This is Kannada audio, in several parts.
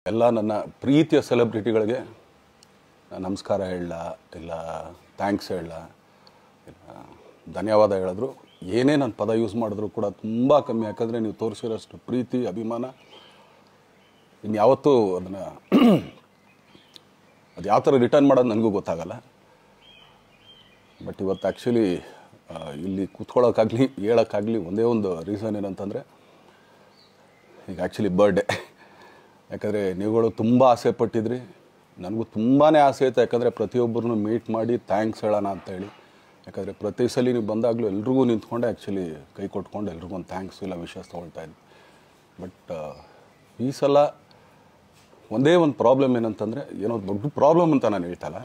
ಎಲ್ಲ ನನ್ನ ಪ್ರೀತಿಯ ಸೆಲೆಬ್ರಿಟಿಗಳಿಗೆ ನಮಸ್ಕಾರ ಹೇಳಲ್ಲ, ಇಲ್ಲ ಥ್ಯಾಂಕ್ಸ್ ಹೇಳಲ್ಲ, ಇಲ್ಲ ಧನ್ಯವಾದ ಹೇಳಿದ್ರು, ಏನೇ ನಾನು ಪದ ಯೂಸ್ ಮಾಡಿದ್ರು ಕೂಡ ತುಂಬ ಕಮ್ಮಿ. ಯಾಕಂದರೆ ನೀವು ತೋರಿಸಿರೋಷ್ಟು ಪ್ರೀತಿ ಅಭಿಮಾನ ಇನ್ಯಾವತ್ತೂ ಅದನ್ನು ಅದು ಯಾವ ಥರ ರಿಟರ್ನ್ ಮಾಡೋದು ನನಗೂ ಗೊತ್ತಾಗಲ್ಲ. ಬಟ್ ಇವತ್ತು ಆ್ಯಕ್ಚುಲಿ ಇಲ್ಲಿ ಕೂತ್ಕೊಳ್ಳೋಕ್ಕಾಗಲಿ ಹೇಳೋಕ್ಕಾಗಲಿ ಒಂದೇ ಒಂದು ರೀಸನ್ ಏನಂತಂದರೆ, ಈಗ ಆ್ಯಕ್ಚುಲಿ ಬರ್ಡೇ. ಯಾಕಂದರೆ ನೀವುಗಳು ತುಂಬ ಆಸೆ ಪಟ್ಟಿದ್ರಿ, ನನಗೂ ತುಂಬಾ ಆಸೆ ಇತ್ತು. ಯಾಕಂದರೆ ಪ್ರತಿಯೊಬ್ಬರನ್ನು ಮೀಟ್ ಮಾಡಿ ಥ್ಯಾಂಕ್ಸ್ ಹೇಳೋಣ ಅಂತೇಳಿ. ಯಾಕಂದರೆ ಪ್ರತಿ ಸಲ ನೀವು ಬಂದಾಗಲೂ ಎಲ್ರಿಗೂ ನಿಂತ್ಕೊಂಡೆ ಆ್ಯಕ್ಚುಲಿ ಕೈ ಕೊಟ್ಕೊಂಡು ಎಲ್ರಿಗೂ ಒಂದು ಥ್ಯಾಂಕ್ಸ್ ಇಲ್ಲ ವಿಷಸ್ ತೊಗೊಳ್ತಾಯಿದ್ವಿ. ಬಟ್ ಈ ಸಲ ಒಂದೇ ಒಂದು ಪ್ರಾಬ್ಲಮ್ ಏನಂತಂದರೆ, ಏನೋ ದೊಡ್ಡ ಪ್ರಾಬ್ಲಮ್ ಅಂತ ನಾನು ಹೇಳ್ತಲ್ಲ,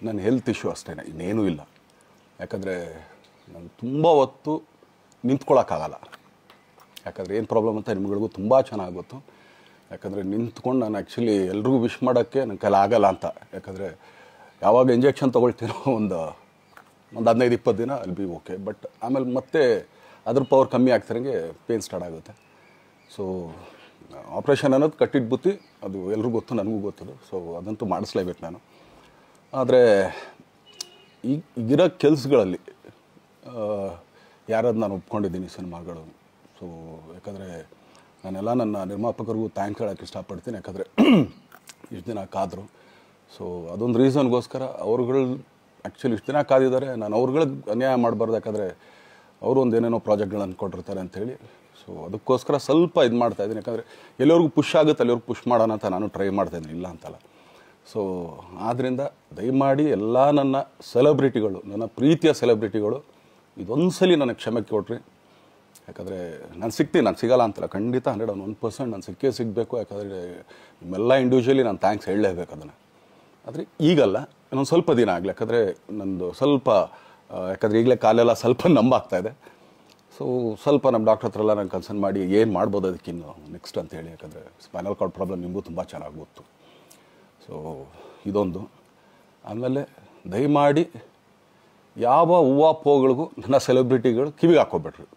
ನನ್ನ ಹೆಲ್ತ್ ಇಶ್ಯೂ ಅಷ್ಟೇ, ಇನ್ನೇನೂ ಇಲ್ಲ. ಯಾಕಂದರೆ ನಾನು ತುಂಬ ಹೊತ್ತು ನಿಂತ್ಕೊಳ್ಳೋಕ್ಕಾಗಲ್ಲ. ಯಾಕಂದರೆ ಏನು ಪ್ರಾಬ್ಲಮ್ ಅಂತ ನಿಮ್ಗಳಿಗೂ ತುಂಬ ಚೆನ್ನಾಗಿ ಗೊತ್ತು. ಯಾಕಂದರೆ ನಿಂತ್ಕೊಂಡು ನಾನು ಆ್ಯಕ್ಚುಲಿ ಎಲ್ರಿಗೂ ವಿಶ್ ಮಾಡೋಕ್ಕೆ ನನ್ನ ಕೈಲಿ ಆಗಲ್ಲ ಅಂತ. ಯಾಕಂದರೆ ಯಾವಾಗ ಇಂಜೆಕ್ಷನ್ ತೊಗೊಳ್ತೀನೋ ಒಂದು 15-20 ದಿನ ಅಲ್ಲಿ ಬಿ ಓಕೆ. ಬಟ್ ಆಮೇಲೆ ಮತ್ತೆ ಅದ್ರ ಪವರ್ ಕಮ್ಮಿ ಆಗ್ತಿರಂಗೆ ಪೇನ್ ಸ್ಟಾರ್ಟ್ ಆಗುತ್ತೆ. ಸೊ ಆಪ್ರೇಷನ್ ಅನ್ನೋದು ಕಟ್ಟಿಟ್ಟು ಬುತ್ತಿ, ಅದು ಎಲ್ರಿಗೂ ಗೊತ್ತು, ನನಗೂ ಗೊತ್ತದು. ಸೊ ಅದಂತೂ ಮಾಡಿಸ್ಲೇಬೇಕು ನಾನು. ಆದರೆ ಈಗಿರೋ ಕೆಲಸಗಳಲ್ಲಿ ಯಾರಾದ್ರು ನಾನು ಒಪ್ಕೊಂಡಿದ್ದೀನಿ ಸಿನಿಮಾಗಳು. ಸೊ ಯಾಕಂದರೆ ನಾನೆಲ್ಲ ನನ್ನ ನಿರ್ಮಾಪಕರಿಗೂ ಥ್ಯಾಂಕ್ಸ್ ಹೇಳೋಕ್ಕೆ ಇಷ್ಟಪಡ್ತೀನಿ. ಯಾಕಂದರೆ ಇಷ್ಟು ದಿನ ಕಾದರು. ಸೊ ಅದೊಂದು ರೀಸನ್ಗೋಸ್ಕರ ಅವ್ರುಗಳು ಆ್ಯಕ್ಚುಲಿ ಇಷ್ಟು ದಿನ ಕಾದಿದ್ದಾರೆ, ನಾನು ಅವ್ರುಗಳಿಗೆ ಅನ್ಯಾಯ ಮಾಡಬಾರ್ದು. ಯಾಕಂದರೆ ಅವರು ಒಂದು ಏನೇನೋ ಪ್ರಾಜೆಕ್ಟ್ಗಳನ್ನು ಕೊಟ್ಟಿರ್ತಾರೆ ಅಂಥೇಳಿ. ಸೊ ಅದಕ್ಕೋಸ್ಕರ ಸ್ವಲ್ಪ ಇದು ಮಾಡ್ತಾಯಿದ್ದೀನಿ. ಯಾಕಂದರೆ ಎಲ್ಲಿವರೆಗೂ ಪುಷ್ ಆಗುತ್ತೆ ಅಲ್ಲಿವರೆಗೂ ಪುಷ್ ಮಾಡೋಣ ಅಂತ ನಾನು ಟ್ರೈ ಮಾಡ್ತಾಯಿದ್ದೀನಿ, ಇಲ್ಲ ಅಂತಲ್ಲ. ಸೊ ಆದ್ದರಿಂದ ದಯಮಾಡಿ ಎಲ್ಲ ನನ್ನ ಸೆಲೆಬ್ರಿಟಿಗಳು, ನನ್ನ ಪ್ರೀತಿಯ ಸೆಲೆಬ್ರಿಟಿಗಳು, ಇದೊಂದು ಸಲ ನನಗೆ ಕ್ಷಮೆ ಕೊಟ್ರಿ. ಯಾಕಂದರೆ ನಾನು ಸಿಗ್ತೀನಿ, ನಾನು ಸಿಗಲ್ಲ ಅಂತಲ್ಲ, ಖಂಡಿತ 101% ನಾನು ಸಿಕ್ಕೇ ಸಿಗಬೇಕು. ಯಾಕಂದರೆ ನಿಮ್ಮೆಲ್ಲ ಇಂಡಿವಿಜುವಲಿ ನಾನು ಥ್ಯಾಂಕ್ಸ್ ಹೇಳಲೇಬೇಕು ಅದನ್ನು. ಆದರೆ ಈಗಲ್ಲ, ಇನ್ನೊಂದು ಸ್ವಲ್ಪ ದಿನ ಆಗಲಿ. ಯಾಕಂದರೆ ನಂದು ಸ್ವಲ್ಪ ಯಾಕಂದರೆ ಈಗಲೇ ಕಾಲೆಲ್ಲ ಸ್ವಲ್ಪ ನಂಬಾಗ್ತಾಯಿದೆ. ಸೊ ಸ್ವಲ್ಪ ನಮ್ಮ ಡಾಕ್ಟರ್ ಹತ್ರ ಎಲ್ಲ ನಾನು ಕನ್ಸರ್ನ್ ಮಾಡಿ ಏನು ಮಾಡ್ಬೋದು ಅದಕ್ಕಿನ್ನು ನೆಕ್ಸ್ಟ್ ಅಂತೇಳಿ. ಯಾಕಂದರೆ ಸ್ಪೈನಲ್ ಕಾರ್ಡ್ ಪ್ರಾಬ್ಲಮ್ ನಿಮಗೂ ತುಂಬ ಚೆನ್ನಾಗಿ ಗೊತ್ತು. ಸೊ ಇದೊಂದು. ಆಮೇಲೆ ದಯಮಾಡಿ ಯಾವ ಹೂವು ಪೋಗಳಿಗೂ ನನ್ನ ಸೆಲೆಬ್ರಿಟಿಗಳು ಕಿವಿಗೆ ಹಾಕ್ಕೊಬೇಡ್ರಿ.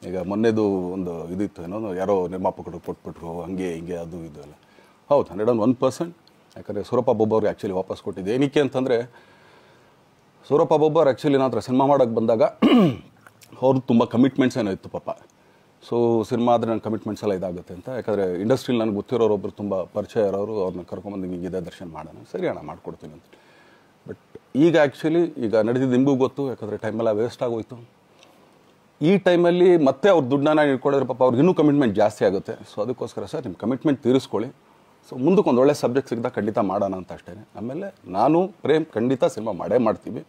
ಈಗ ಮೊನ್ನೆದು ಒಂದು ಇದಿತ್ತು, ಏನೋ ಯಾರೋ ನಿರ್ಮಾಪಕರು ಕೊಟ್ಬಿಟ್ರು, ಹಂಗೆ ಹಿಂಗೆ ಅದು ಇದು ಎಲ್ಲ. ಹೌದು, 101%. ಯಾಕಂದರೆ ಸೂರಪ್ಪ ಬೊಬ್ಬ ಅವ್ರಿಗೆ ಆ್ಯಕ್ಚುಲಿ ವಾಪಸ್ ಕೊಟ್ಟಿದ್ದೆ. ಏನಕ್ಕೆ ಅಂತಂದರೆ, ಸೂರಪ್ಪ ಬೊಬ್ಬ ಅವ್ರು ಆ್ಯಕ್ಚುಲಿ ನನ್ನ ಹತ್ರ ಸಿನಿಮಾ ಮಾಡೋಕ್ಕೆ ಬಂದಾಗ ಅವ್ರದ್ದು ತುಂಬ ಕಮಿಟ್ಮೆಂಟ್ಸ್ ಏನೋ ಇತ್ತು ಪಾಪ. ಸೊ ಸಿನಿಮಾ ಆದರೆ ನನ್ನ ಕಮಿಟ್ಮೆಂಟ್ಸ್ ಎಲ್ಲ ಇದಾಗುತ್ತೆ ಅಂತ. ಯಾಕಂದರೆ ಇಂಡಸ್ಟ್ರಿಲಿ ನನಗೆ ಗೊತ್ತಿರೋರೊಬ್ಬರು ತುಂಬ ಪರಿಚಯ ಇರೋರು, ಅವ್ರನ್ನ ಕರ್ಕೊಂಬಂದು ಹಿಂಗಿದೆ ದರ್ಶನ ಮಾಡೋಣ, ಸರಿ ಅಣ್ಣ ಮಾಡ್ಕೊಡ್ತೀನಿ ಅಂತ. ಬಟ್ ಈಗ ಆ್ಯಕ್ಚುಲಿ ಈಗ ನಡೆದಿದ್ದು ನಿಮಗೂ ಗೊತ್ತು. ಯಾಕಂದರೆ ಟೈಮೆಲ್ಲ ವೇಸ್ಟ್ ಆಗೋಯ್ತು. ಈ ಟೈಮಲ್ಲಿ ಮತ್ತೆ ಅವ್ರ ದುಡ್ಡನ್ನ ಇಟ್ಕೊಂಡಿದ್ರೆ ಪಾಪ ಅವ್ರಿಗೆ ಇನ್ನೂ ಕಮಿಟ್ಮೆಂಟ್ ಜಾಸ್ತಿ ಆಗುತ್ತೆ. ಸೊ ಅದಕ್ಕೋಸ್ಕರ ಸರ್ ನಿಮ್ಮ ಕಮಿಟ್ಮೆಂಟ್ ತೀರಿಸ್ಕೊಳ್ಳಿ. ಸೊ ಮುಂದಕ್ಕೆ ಒಂದು ಒಳ್ಳೆ ಸಬ್ಜೆಕ್ಟ್ ಸಿಗ್ದಾಗ ಖಂಡಿತ ಮಾಡೋಣ ಅಂತ ಅಷ್ಟೇ. ಆಮೇಲೆ ನಾನು ಪ್ರೇಮ್ ಖಂಡಿತ ಸಿನಿಮಾ ಮಾಡೇ ಮಾಡ್ತೀವಿ.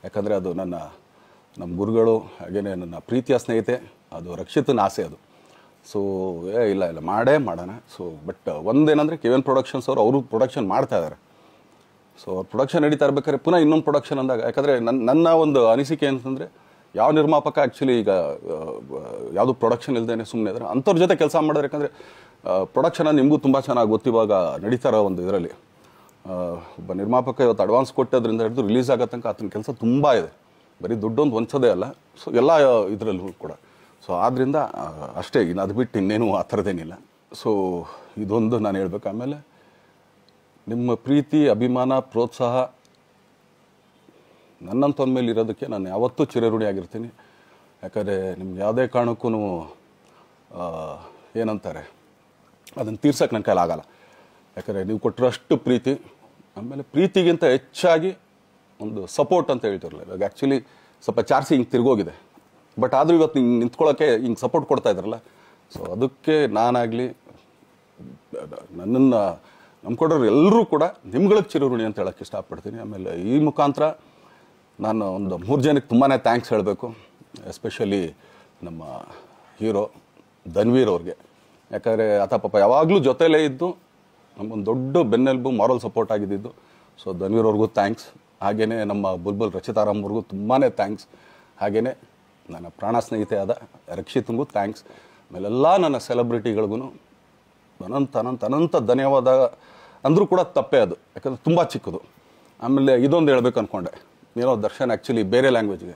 ಯಾಕಂದರೆ ಅದು ನಮ್ಮ ಗುರುಗಳು, ಹಾಗೆಯೇ ನನ್ನ ಪ್ರೀತಿಯ ಸ್ನೇಹಿತೆ, ಅದು ರಕ್ಷಿತನ ಆಸೆ ಅದು. ಸೊ ಇಲ್ಲ ಮಾಡೇ ಮಾಡೋಣ. ಸೊ ಬಟ್ ಒಂದೇನಂದರೆ KVN ಪ್ರೊಡಕ್ಷನ್ಸ್ ಅವರು ಪ್ರೊಡಕ್ಷನ್ ಮಾಡ್ತಾ ಇದ್ದಾರೆ. ಸೊ ಅವ್ರು ಪ್ರೊಡಕ್ಷನ್ ನಡೀತಾ ಇರ್ಬೇಕಾದ್ರೆ ಪುನಃ ಇನ್ನೊಂದು ಪ್ರೊಡಕ್ಷನ್ ಅಂದಾಗ, ಯಾಕಂದರೆ ನನ್ನ ಒಂದು ಅನಿಸಿಕೆ ಅಂತಂದರೆ, ಯಾವ ನಿರ್ಮಾಪಕ ಆ್ಯಕ್ಚುಲಿ ಈಗ ಯಾವುದು ಪ್ರೊಡಕ್ಷನ್ ಇಲ್ಲದೇ ಸುಮ್ಮನೆ ಇದ್ದಾರೆ ಅಂಥವ್ರ ಜೊತೆ ಕೆಲಸ ಮಾಡಿದ್ರೆ. ಯಾಕಂದರೆ ಪ್ರೊಡಕ್ಷನ್ ನಿಮಗೂ ತುಂಬ ಚೆನ್ನಾಗಿ ಗೊತ್ತು. ಇವಾಗ ನಡೀತಾ ಇರೋ ಒಂದು ಇದರಲ್ಲಿ ಒಬ್ಬ ನಿರ್ಮಾಪಕ ಇವತ್ತು ಅಡ್ವಾನ್ಸ್ ಕೊಟ್ಟೋದ್ರಿಂದ ಹಿಡಿದು ರಿಲೀಸ್ ಆಗೋ ತನಕ ಆತನ ಕೆಲಸ ತುಂಬ ಇದೆ. ಬರೀ ದುಡ್ಡೊಂದು ಹೊಂಚೋದೇ ಅಲ್ಲ, ಸೊ ಎಲ್ಲ ಇದರಲ್ಲೂ ಕೂಡ. ಸೊ ಆದ್ದರಿಂದ ಅಷ್ಟೇ, ಇನ್ನು ಅದು ಬಿಟ್ಟು ಇನ್ನೇನು ಆ ಥರದ್ದೇನಿಲ್ಲ. ಸೊ ಇದೊಂದು ನಾನು ಹೇಳ್ಬೇಕು. ಆಮೇಲೆ ನಿಮ್ಮ ಪ್ರೀತಿ, ಅಭಿಮಾನ, ಪ್ರೋತ್ಸಾಹ ನನ್ನಂಥವ್ರ ಮೇಲೆ ಇರೋದಕ್ಕೆ ನಾನು ಯಾವತ್ತೂ ಚಿರಋಣಿಯಾಗಿರ್ತೀನಿ. ಯಾಕಂದರೆ ನಿಮ್ಗೆ ಯಾವುದೇ ಕಾರಣಕ್ಕೂ ಏನಂತಾರೆ ಅದನ್ನು ತೀರ್ಸೋಕ್ಕೆ ನನ್ನ ಕೈಲಾಗಲ್ಲ. ಯಾಕಂದರೆ ನೀವು ಕೊಟ್ಟಿರೋಷ್ಟು ಪ್ರೀತಿ, ಆಮೇಲೆ ಪ್ರೀತಿಗಿಂತ ಹೆಚ್ಚಾಗಿ ಒಂದು ಸಪೋರ್ಟ್ ಅಂತ ಹೇಳ್ತಿರಲಿಲ್ಲ. ಇವಾಗ ಆ್ಯಕ್ಚುಲಿ ಸ್ವಲ್ಪ ಚಾರ್ಸಿ ಹಿಂಗೆ ತಿರುಗೋಗಿದೆ. ಬಟ್ ಆದರೂ ಇವತ್ತು ಹಿಂಗೆ ನಿಂತ್ಕೊಳ್ಳೋಕ್ಕೆ ಹಿಂಗೆ ಸಪೋರ್ಟ್ ಕೊಡ್ತಾ ಇದ್ದಾರಲ್ಲ. ಸೊ ಅದಕ್ಕೆ ನಾನಾಗಲಿ ನನ್ನನ್ನು ನಂಬ್ಕೊಡೋರು ಎಲ್ಲರೂ ಕೂಡ ನಿಮ್ಗಳಿಗೆ ಚಿರಋಣಿ ಅಂತ ಹೇಳೋಕ್ಕೆ ಇಷ್ಟಪಡ್ತೀನಿ. ಆಮೇಲೆ ಈ ಮುಖಾಂತರ ನಾನು ಒಂದು 3 ಜನಕ್ಕೆ ತುಂಬಾ ಥ್ಯಾಂಕ್ಸ್ ಹೇಳಬೇಕು. ಎಸ್ಪೆಷಲಿ ನಮ್ಮ ಹೀರೋ ಧನ್ವೀರ್ ಅವ್ರಿಗೆ. ಯಾಕಂದರೆ ಆತ ಪಾಪ ಯಾವಾಗಲೂ ಜೊತೆಲೇ ಇದ್ದು ನಮಗೊಂದು ದೊಡ್ಡ ಬೆನ್ನೆಲುಬು, ಮಾರಲ್ ಸಪೋರ್ಟ್ ಆಗಿದ್ದು. ಸೊ ಧನ್ವೀರ್ ಅವ್ರಿಗೂ ಥ್ಯಾಂಕ್ಸ್. ಹಾಗೆಯೇ ನಮ್ಮ ಬುಲ್ಬುಲ್ ರಚಿತಾರಾಮ್ ಅವ್ರಿಗೂ ತುಂಬಾ ಥ್ಯಾಂಕ್ಸ್. ಹಾಗೆಯೇ ನನ್ನ ಪ್ರಾಣ ಸ್ನೇಹಿತೆ ಆದ ರಕ್ಷಿತನಿಗೂ ಥ್ಯಾಂಕ್ಸ್. ಆಮೇಲೆಲ್ಲ ನನ್ನ ಸೆಲೆಬ್ರಿಟಿಗಳಿಗೂ ಅನಂತ ಧನ್ಯವಾದ ಅಂದರೂ ಕೂಡ ತಪ್ಪೇ ಅದು. ಯಾಕಂದರೆ ತುಂಬ ಚಿಕ್ಕದು. ಆಮೇಲೆ ಇದೊಂದು ಹೇಳ್ಬೇಕು ಅಂದ್ಕೊಂಡೆ, ಏನೋ ದರ್ಶನ್ ಆ್ಯಕ್ಚುಲಿ ಬೇರೆ ಲ್ಯಾಂಗ್ವೇಜ್ಗೆ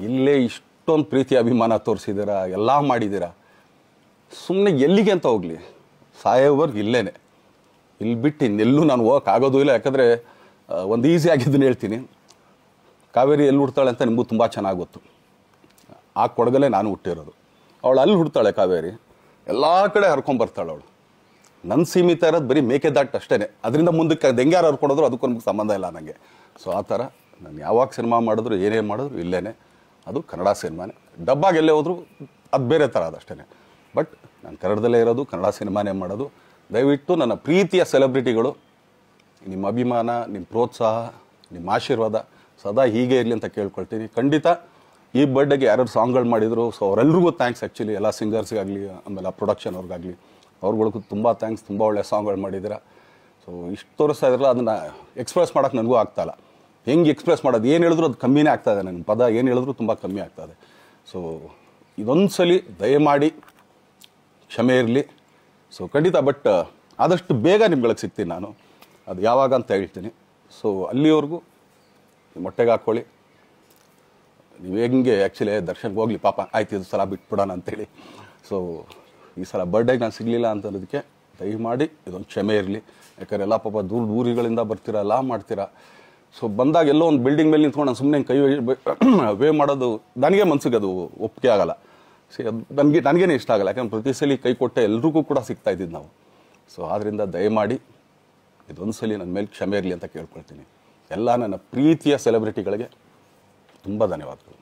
ಇಲ್ಲೇ ಇಷ್ಟೊಂದು ಪ್ರೀತಿ ಅಭಿಮಾನ ತೋರಿಸಿದ್ದೀರಾ, ಎಲ್ಲ ಮಾಡಿದ್ದೀರಾ, ಸುಮ್ಮನೆ ಎಲ್ಲಿಗೆ ಅಂತ ಹೋಗಲಿ. ಸಾಯೋವರೆಗೆ ಇಲ್ಲೇನೆ, ಇಲ್ಲಿ ಬಿಟ್ಟು ಇನ್ನೆಲ್ಲೂ ನಾನು ಹೋಗೋಕ್ಕಾಗೋದು ಇಲ್ಲ. ಯಾಕಂದರೆ ಒಂದು ಈಸಿ ಆಗಿದ್ದನ್ನು ಹೇಳ್ತೀನಿ, ಕಾವೇರಿ ಎಲ್ಲಿ ಹುಡ್ತಾಳೆ ಅಂತ ನಿಮಗೂ ತುಂಬ ಚೆನ್ನಾಗಿ ಗೊತ್ತು. ಆ ಕೊಡಗಲ್ಲೇ ನಾನು ಹುಟ್ಟಿರೋದು. ಅವಳು ಅಲ್ಲಿ ಹುಡ್ತಾಳೆ ಕಾವೇರಿ, ಎಲ್ಲ ಕಡೆ ಹರ್ಕೊಂಬರ್ತಾಳೆ ಅವಳು. ನನ್ನ ಸೀಮಿತ ಇರೋದು ಬರೀ ಮೇಕೆದಾಟು ಅಷ್ಟೇ, ಅದರಿಂದ ಮುಂದಕ್ಕೆ ಅದು ಹೆಂಗೆ ಯಾರು ಹರ್ಕೊಡೋದ್ರು ಅದಕ್ಕೂ ನಮ್ಗೆ ಸಂಬಂಧ ಇಲ್ಲ ನನಗೆ. ಸೊ ಆ ಥರ ನಾನು ಯಾವಾಗ ಸಿನಿಮಾ ಮಾಡಿದ್ರು ಏನೇ ಮಾಡಿದ್ರು ಇಲ್ಲೇ, ಅದು ಕನ್ನಡ ಸಿನಿಮಾನೇ. ಡಬ್ಬಾಗಿ ಎಲ್ಲೇ ಹೋದ್ರು ಅದು ಬೇರೆ ಥರ ಅದಷ್ಟೇ. ಬಟ್ ನಾನು ಕನ್ನಡದಲ್ಲೇ ಇರೋದು, ಕನ್ನಡ ಸಿನಿಮಾನೇ ಮಾಡೋದು. ದಯವಿಟ್ಟು ನನ್ನ ಪ್ರೀತಿಯ ಸೆಲೆಬ್ರಿಟಿಗಳು, ನಿಮ್ಮ ಅಭಿಮಾನ, ನಿಮ್ಮ ಪ್ರೋತ್ಸಾಹ, ನಿಮ್ಮ ಆಶೀರ್ವಾದ ಸದಾ ಹೀಗೆ ಇರಲಿ ಅಂತ ಕೇಳ್ಕೊಳ್ತೀನಿ. ಖಂಡಿತ ಈ ಬರ್ಡೇಗೆ ಯಾರ್ಯಾರು ಸಾಂಗ್ಗಳು ಮಾಡಿದರು, ಸೊ ಅವರೆಲ್ರಿಗೂ ಥ್ಯಾಂಕ್ಸ್. ಆ್ಯಕ್ಚುಲಿ ಎಲ್ಲ ಸಿಂಗರ್ಸ್ಗಾಗಲಿ, ಆಮೇಲೆ ಆ ಪ್ರೊಡಕ್ಷನ್ ಅವ್ರಿಗಾಗಲಿ, ಅವ್ರುಗಳಿಗೂ ತುಂಬ ಥ್ಯಾಂಕ್ಸ್. ತುಂಬ ಒಳ್ಳೆಯ ಸಾಂಗ್ಗಳು ಮಾಡಿದ್ದೀರಾ. ಸೊ ಇಷ್ಟು ತೋರಿಸ್ತಾ ಇದ್ರಲ್ಲ, ಅದನ್ನು ಎಕ್ಸ್ಪ್ರೆಸ್ ಮಾಡೋಕ್ಕೆ ನನಗೂ ಆಗ್ತಾಯಿಲ್ಲ. ಹೆಂಗೆ ಎಕ್ಸ್ಪ್ರೆಸ್ ಮಾಡೋದು, ಏನು ಹೇಳಿದ್ರು ಅದು ಕಮ್ಮಿನೇ ಆಗ್ತಾಯಿದೆ. ನನ್ನ ಪದ ಏನು ಹೇಳಿದ್ರು ತುಂಬ ಕಮ್ಮಿ ಆಗ್ತಾಯಿದೆ. ಸೊ ಇದೊಂದು ಸಲ ದಯಮಾಡಿ ಕ್ಷಮೆ ಇರಲಿ. ಸೊ ಖಂಡಿತ, ಬಟ್ ಆದಷ್ಟು ಬೇಗ ನಿಮ್ಗಳಿಗೆ ಸಿಗ್ತೀನಿ ನಾನು. ಅದು ಯಾವಾಗ ಅಂತ ಹೇಳ್ತೀನಿ. ಸೊ ಅಲ್ಲಿವರೆಗೂ ಮೊಟ್ಟೆಗೆ ಹಾಕ್ಕೊಳ್ಳಿ. ನೀವು ಹೆಂಗೆ ಆ್ಯಕ್ಚುಲಿ ದರ್ಶನ್ಗೆ ಹೋಗಲಿ, ಪಾಪ ಆಯ್ತು ಇದು ಸಲ ಬಿಟ್ಬಿಡೋಣ ಅಂತೇಳಿ. ಸೊ ಈ ಸಲ ಬರ್ಡೇಗೆ ನಾನು ಸಿಗಲಿಲ್ಲ ಅಂತನ್ನೋದಕ್ಕೆ ದಯಮಾಡಿ ಇದೊಂದು ಕ್ಷಮೆ ಇರಲಿ. ಯಾಕಂದರೆ ಎಲ್ಲ ಪಾಪ ಊರುಗಳಿಂದ ಬರ್ತೀರಾ, ಎಲ್ಲ ಮಾಡ್ತೀರಾ. ಸೊ ಬಂದಾಗ ಎಲ್ಲೋ ಒಂದು ಬಿಲ್ಡಿಂಗ್ ಮೇಲೆ ನಿಂತ್ಕೊಂಡು ನಾನು ಸುಮ್ಮನೆ ಕೈ ವೇ ಮಾಡೋದು ನನಗೆ ಮನ್ಸಿಗೆ ಅದು ಒಪ್ಪಿಗೆ ಆಗಲ್ಲ. ಅದು ನನಗೇನೆ ಇಷ್ಟ ಆಗಲ್ಲ. ಯಾಕಂದ್ರೆ ಪ್ರತಿ ಸಲ ಕೈ ಕೊಟ್ಟೆ ಎಲ್ರಿಗೂ ಕೂಡ ಸಿಗ್ತಾ ಇದ್ದಿದ್ದು ನಾವು. ಸೊ ಆದ್ದರಿಂದ ದಯಮಾಡಿ ಇದೊಂದು ಸಲ ನನ್ನ ಮೇಲೆ ಕ್ಷಮೆ ಇರಲಿ ಅಂತ ಕೇಳ್ಕೊಳ್ತೀನಿ. ಎಲ್ಲ ನನ್ನ ಪ್ರೀತಿಯ ಸೆಲೆಬ್ರಿಟಿಗಳಿಗೆ ತುಂಬ ಧನ್ಯವಾದಗಳು.